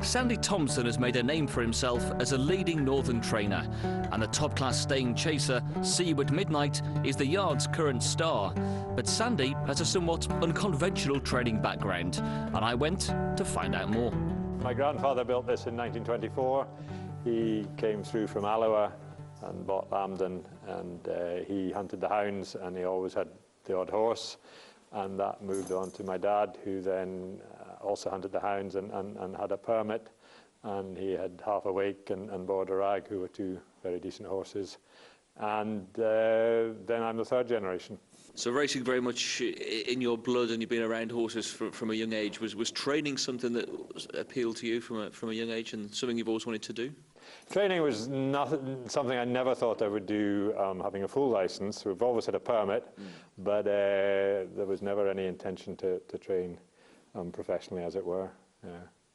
Sandy Thomson has made a name for himself as a leading northern trainer, and the top-class staying chaser, Seaward Midnight, is the yard's current star. But Sandy has a somewhat unconventional training background, and I went to find out more. My grandfather built this in 1924. He came through from Alloa and bought Lambden, and he hunted the hounds, and he always had the odd horse. And that moved on to my dad, who then also hunted the hounds and had a permit. And he had Half Awake and Border Rag, who were two very decent horses. And then I'm the third generation. So racing very much in your blood, and you've been around horses from a young age. Was training something that appealed to you from a young age, and something you've always wanted to do? Training was something I never thought I would do, having a full license. We've always had a permit, but there was never any intention to train professionally, as it were. Yeah.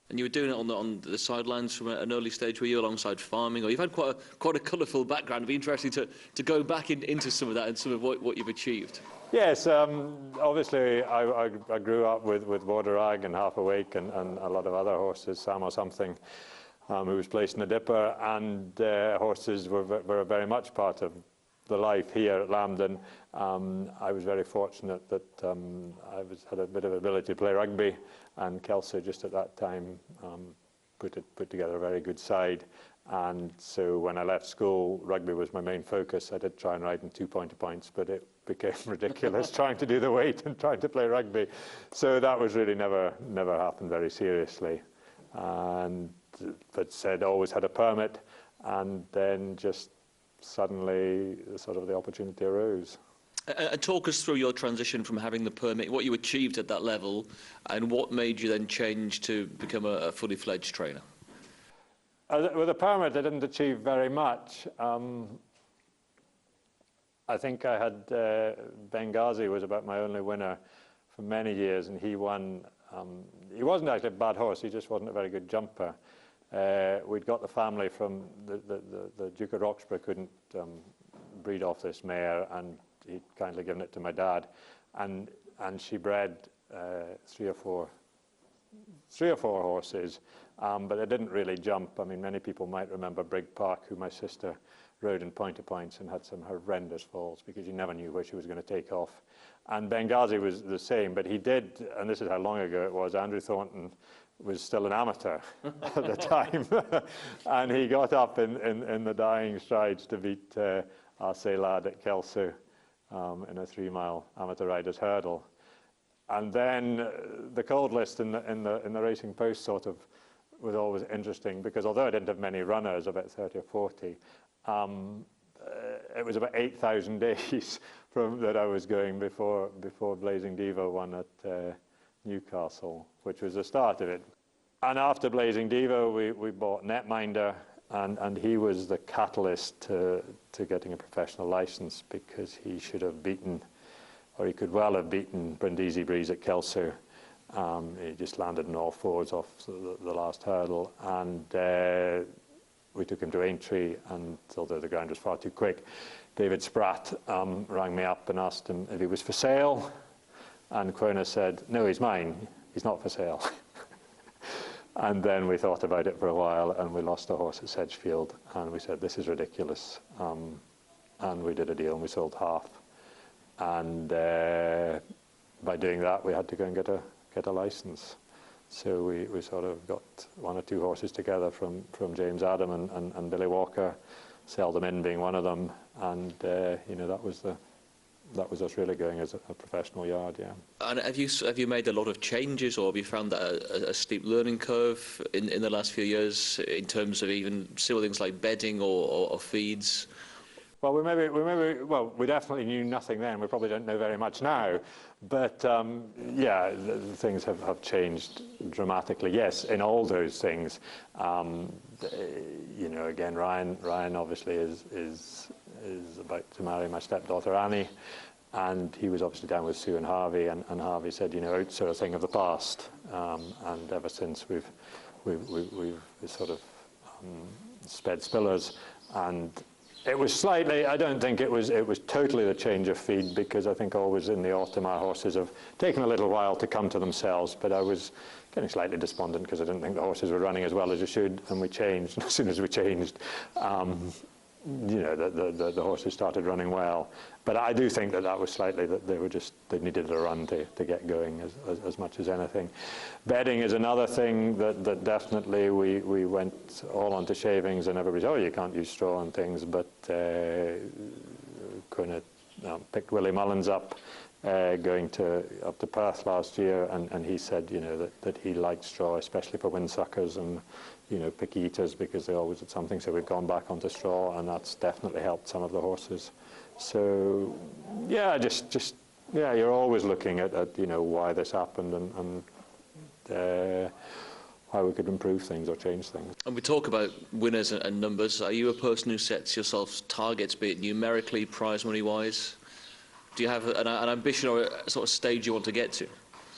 And you were doing it on the sidelines from an early stage, were you, alongside farming? Or you've had quite a colourful background. It'd be interesting to go back into some of that and some of what you've achieved. Yes, obviously I grew up with Border Rag and Half Awake and a lot of other horses, Sam or Something, who was placed in the Dipper, and horses were very much part of the life here at Lambden. I was very fortunate that I had a bit of ability to play rugby, and Kelsey just at that time put together a very good side. And so when I left school, rugby was my main focus. I did try and ride in 2-pointer points, but it became ridiculous trying to do the weight and trying to play rugby. So that was really never happened very seriously. But said always had a permit, and then just suddenly sort of the opportunity arose. Talk us through your transition from having the permit, what you achieved at that level, and what made you then change to become a fully fledged trainer. With a permit, I didn't achieve very much. I think I had Benghazi was about my only winner for many years, and he won. He wasn't actually a bad horse, he just wasn't a very good jumper. We'd got the family from the Duke of Roxburgh couldn't breed off this mare, and he'd kindly given it to my dad, and she bred three or four horses, but they didn't really jump. I mean, many people might remember Brig Park, who my sister rode in Pointer Points and had some horrendous falls because you never knew where she was going to take off. And Benghazi was the same, but he did, and this is how long ago it was, Andrew Thornton was still an amateur at the time, and he got up in the dying strides to beat Arce Lad at Kelso in a 3-mile amateur riders hurdle. And then the cold list in the Racing Post sort of was always interesting, because although I didn't have many runners, about 30 or 40, it was about 8,000 days that I was going before Blazing Diva won at Newcastle, which was the start of it. And after Blazing Diva, we bought Netminder, and he was the catalyst to getting a professional license, because he should have beaten, or he could well have beaten Brindisi Breeze at Kelso. He just landed on all fours off the last hurdle, and we took him to Aintree, and although the ground was far too quick, David Spratt rang me up and asked him if he was for sale, and Quona said, "No, he's mine, he's not for sale." And then we thought about it for a while, and we lost a horse at Sedgefield, and we said, "This is ridiculous," and we did a deal, and we sold half. And by doing that, we had to go and get a license. So we sort of got 1 or 2 horses together from James Adam and Billy Walker, Seldom In being one of them, and you know, that was us really going as a professional yard, yeah. And have you made a lot of changes, or have you found that a steep learning curve in the last few years in terms of even simple things like bedding or feeds? Well, we definitely knew nothing then. We probably don't know very much now, but yeah, things have changed dramatically. Yes, in all those things, you know, again, Ryan obviously is about to marry my stepdaughter Annie, and he was obviously down with Sue and Harvey, and Harvey said, you know, oats are a thing of the past, and ever since we've sort of sped spillers, and It was slightly, I don't think it was totally the change of feed, because I think always in the autumn our horses have taken a little while to come to themselves, but I was getting slightly despondent because I didn't think the horses were running as well as they should, and we changed. As soon as we changed, you know, the horses started running well. But I do think that was slightly that they needed a run to get going as much as anything. Bedding is another thing that definitely we went all onto shavings, and everybody's, oh, you can't use straw and things, but kind of picked Willie Mullins up going up to Perth last year, and he said, you know, that he liked straw, especially for windsuckers and, you know, picky eaters, because they always did something. So we've gone back onto straw, and that's definitely helped some of the horses. So yeah, yeah, you're always looking at you know, why this happened and how we could improve things or change things. And we talk about winners and numbers. Are you a person who sets yourself targets, be it numerically, prize money wise? Do you have an ambition or a sort of stage you want to get to?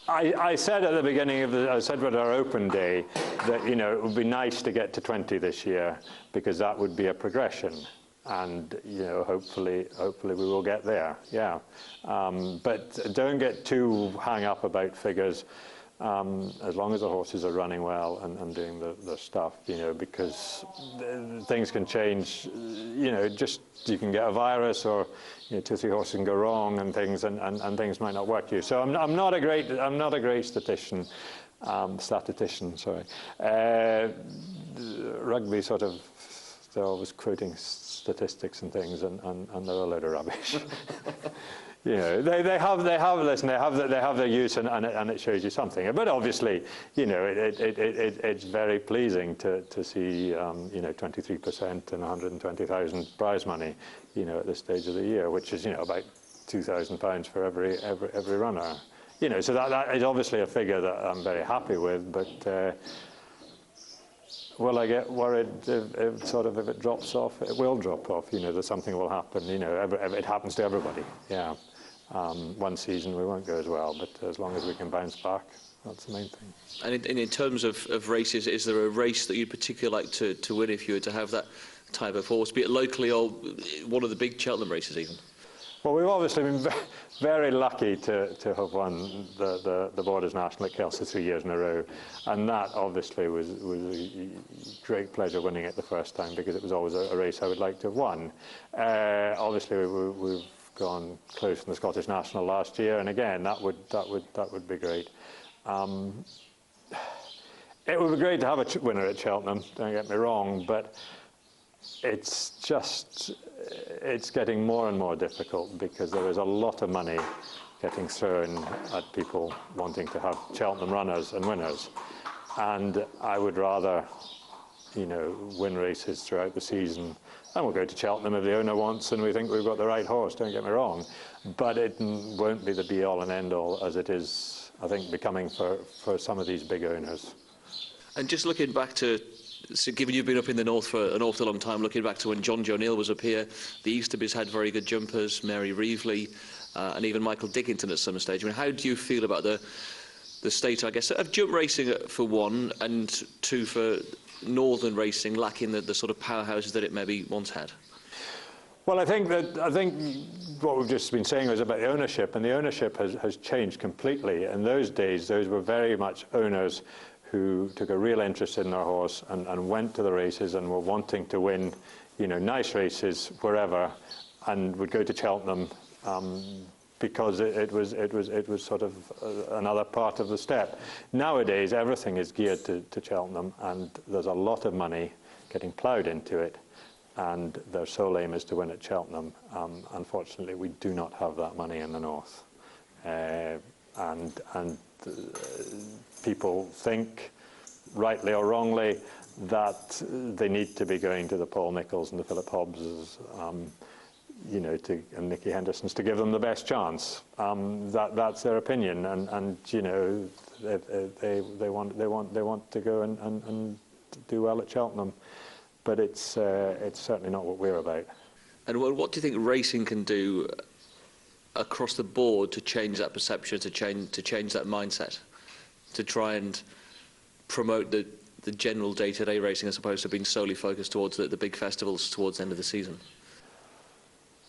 I said at the beginning of I said at our open day that, you know, it would be nice to get to 20 this year, because that would be a progression. And, you know, hopefully we will get there, yeah. But don't get too hung up about figures, as long as the horses are running well and doing the stuff, you know, because things can change, you know, just you can get a virus, or, you know, 2 or 3 horses can go wrong and things, and things might not work for you. So I'm not a great statistician, sorry. Rugby sort of, they're always quoting statistics and things, and they're a load of rubbish. You know, they have their use, and it shows you something. But obviously, you know, it's very pleasing to see, you know, 23% and 120,000 prize money, you know, at this stage of the year, which is, you know, about £2,000 for every runner. You know, so that is obviously a figure that I'm very happy with, but. Well, I get worried if it drops off. It will drop off. You know, that something will happen. You know, it happens to everybody. Yeah. One season we won't go as well, but as long as we can bounce back, that's the main thing. And in terms of races, is there a race that you'd particularly like to win if you were to have that type of horse, be it locally or one of the big Cheltenham races even? Well, we've obviously been very lucky to have won the Borders National at Kelsey 3 years in a row, and that obviously was a great pleasure winning it the first time, because it was always a race I would like to have won. Obviously, we've gone close in the Scottish National last year, and again that would be great. It would be great to have a winner at Cheltenham. Don't get me wrong, but it's getting more and more difficult, because there is a lot of money getting thrown at people wanting to have Cheltenham runners and winners, and I would rather, you know, win races throughout the season, and we'll go to Cheltenham if the owner wants and we think we've got the right horse, don't get me wrong, but it won't be the be-all and end-all as it is, I think, becoming for some of these big owners. And just looking back to, so given you've been up in the north for an awful long time, looking back to when John Joe Neal was up here, the Easterbys had very good jumpers, Mary Reevely, and even Michael Dickington at some stage. I mean, how do you feel about the state, I guess, of jump racing for one, and two for northern racing lacking the sort of powerhouses that it maybe once had? Well, I think what we've just been saying was about the ownership, and the ownership has changed completely. In those days, those were very much owners who took a real interest in their horse and went to the races and were wanting to win, you know, nice races wherever, and would go to Cheltenham because it was sort of another part of the step. Nowadays, everything is geared to Cheltenham, and there's a lot of money getting ploughed into it, and their sole aim is to win at Cheltenham. Unfortunately, we do not have that money in the north, and people think, rightly or wrongly, that they need to be going to the Paul Nicholls and the Philip Hobbses, you know, and Nicky Hendersons to give them the best chance. That's their opinion, and you know, they want to go and do well at Cheltenham, but it's certainly not what we're about. And what do you think racing can do across the board to change that perception, to change that mindset, to try and promote the general day-to-day racing as opposed to being solely focused towards the big festivals towards the end of the season?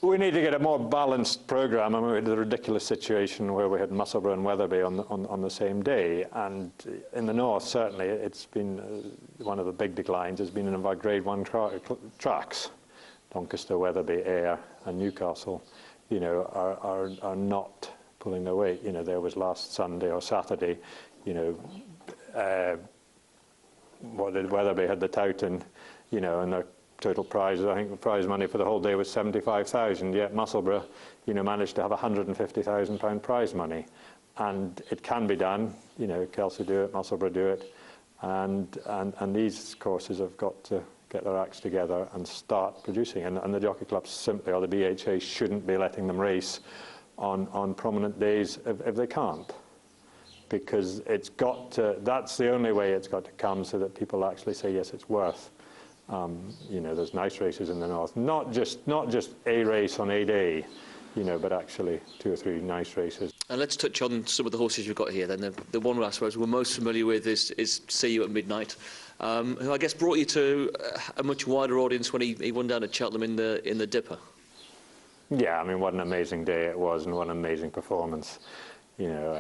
We need to get a more balanced programme. I mean, we had the ridiculous situation where we had Musselburgh and Wetherby on the same day, and in the north, certainly, it's been one of the big declines has been in our Grade 1 tracks. Doncaster, Wetherby, Ayr, and Newcastle, you know, are not pulling their weight. You know, there was last Sunday or Saturday, you know, what did Wetherby had the Towton, you know, and their total prize, I think the prize money for the whole day was 75,000, yet Musselburgh, you know, managed to have £150,000 prize money. And it can be done, you know, Kelsey do it, Musselburgh do it, and these courses have got to get their acts together and start producing. And the jockey clubs simply, or the BHA, shouldn't be letting them race on prominent days if they can't. Because it's got to, that's the only way it's got to come, so that people actually say, yes, it's worth. You know, there's nice races in the north, not just a race on a day, you know, but actually 2 or 3 nice races. And let's touch on some of the horses you've got here then. The one I suppose we're most familiar with is See You at Midnight, who I guess brought you to a much wider audience when he won down at Cheltenham in the Dipper. Yeah, I mean, what an amazing day it was, and what an amazing performance. You know,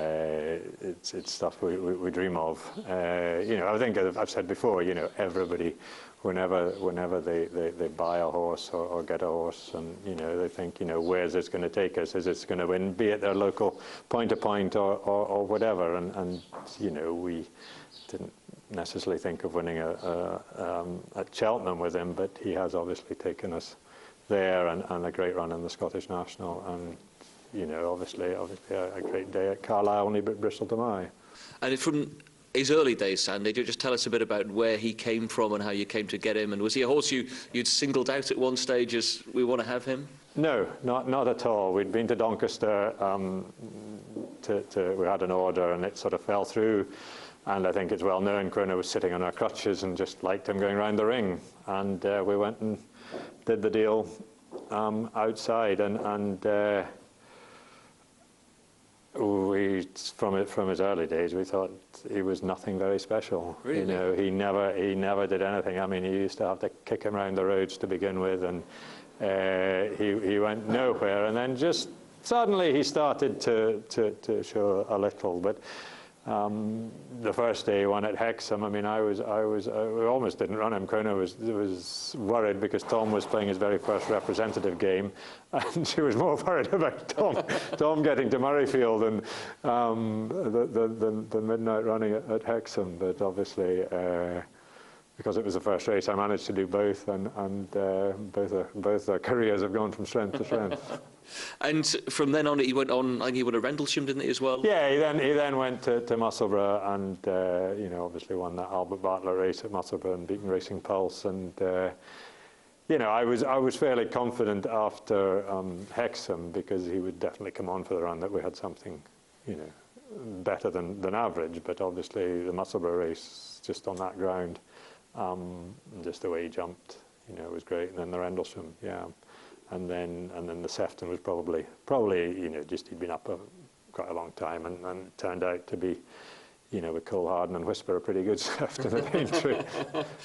it's stuff we dream of. You know, I think I've said before, you know, everybody, whenever they buy a horse or get a horse, and, you know, they think, you know, where's this going to take us? Is it going to win, be it their local point-to-point or whatever? And, you know, we didn't necessarily think of winning at Cheltenham with him, but he has obviously taken us there, and a great run in the Scottish National, and, you know, obviously a great day at Carlisle, only Bristol to my. And from his early days, Sandy, do you just tell us a bit about where he came from and how you came to get him? And was he a horse you'd singled out at one stage as, we want to have him? No, not at all. We'd been to Doncaster, we had an order, and it sort of fell through. And I think it's well known, Croner was sitting on our crutches and just liked him going round the ring. And we went and did the deal outside, and from his early days, we thought he was nothing very special. Really? You know, he never did anything. I mean, he used to have to kick him around the roads to begin with, and he went nowhere. And then just suddenly he started to show a little. But the first day he won at Hexham, I mean, we almost didn't run him. Croner was worried because Tom was playing his very first representative game, and she was more worried about Tom getting to Murrayfield than midnight running at Hexham. But obviously, because it was the first race, I managed to do both, and both their careers have gone from strength to strength. And from then on, he went on, I think he won a Rendlesham, didn't he, as well? Yeah, he then went to Musselburgh, and you know, obviously won that Albert Bartlett race at Musselburgh and beaten Racing Pulse. And you know, I was fairly confident after Hexham, because he would definitely come on for the run, that we had something, you know, better than average. But obviously the Musselburgh race, just on that ground, just the way he jumped, you know, was great. And then the Rendlesham, yeah. And then the Sefton was probably, you know, just he'd been up quite a long time, and it turned out to be, you know, with Cole Harden and Whisper, a pretty good Sefton at Aintree.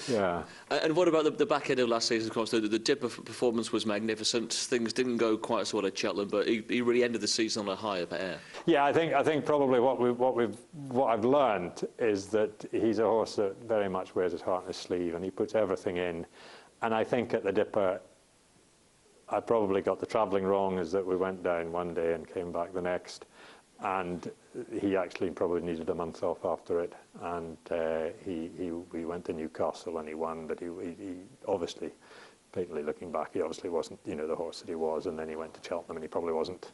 Yeah. And what about the back end of last season? Of course, the Dipper performance was magnificent. Things didn't go quite as well at Cheltenham, but he really ended the season on a high up at Ayr. Yeah, I think probably what I've learned is that he's a horse that very much wears his heart on his sleeve, and he puts everything in. And I think at the Dipper, I probably got the travelling wrong, is that we went down one day and came back the next, and he actually probably needed a month off after it, and he went to Newcastle and he won, but he obviously, blatantly looking back, he obviously wasn't, you know, the horse that he was. And then he went to Cheltenham, and he probably wasn't,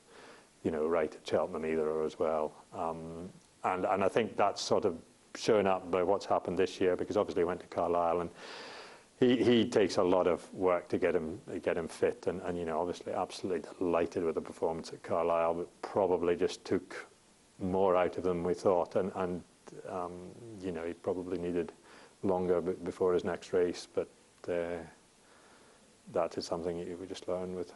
you know, right at Cheltenham either as well. And I think that's sort of shown up by what's happened this year, because obviously he went to Carlisle, and he takes a lot of work to get him fit, and you know, obviously absolutely delighted with the performance at Carlisle, but probably just took more out of them we thought, and you know, he probably needed longer before his next race, but that is something we just learn with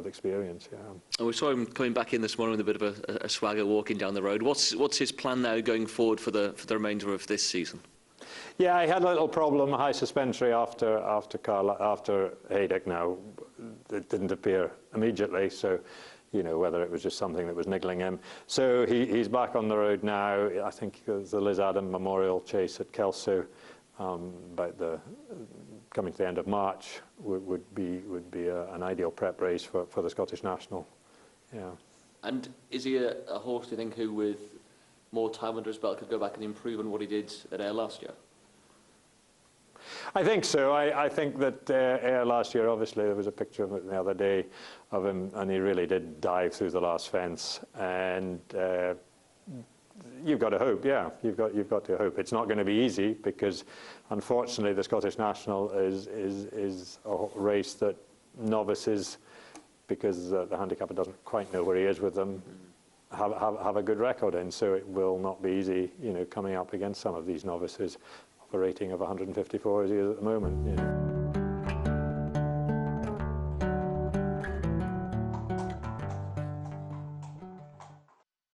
experience. Yeah. And we saw him coming back in this morning with a bit of a swagger walking down the road. What's his plan now going forward for the remainder of this season? Yeah, I had a little problem, high suspensory after Haydock. Now, it didn't appear immediately, so you know whether it was just something that was niggling him. So he's back on the road now. I think there's the Liz Adam Memorial Chase at Kelso, about coming to the end of March would be an ideal prep race for the Scottish National. Yeah. And is he a horse, do you think, who with more time under his belt could go back and improve on what he did at Ayr last year? I think so. I think that Ayr last year, obviously, there was a picture of it the other day of him, and he really did dive through the last fence. And you've got to hope, yeah. You've got to hope. It's not going to be easy because, unfortunately, the Scottish National is a race that novices, because the handicapper doesn't quite know where he is with them, have a good record in. So it will not be easy, you know, coming up against some of these novices of a rating of 154 as he is at the moment. You know.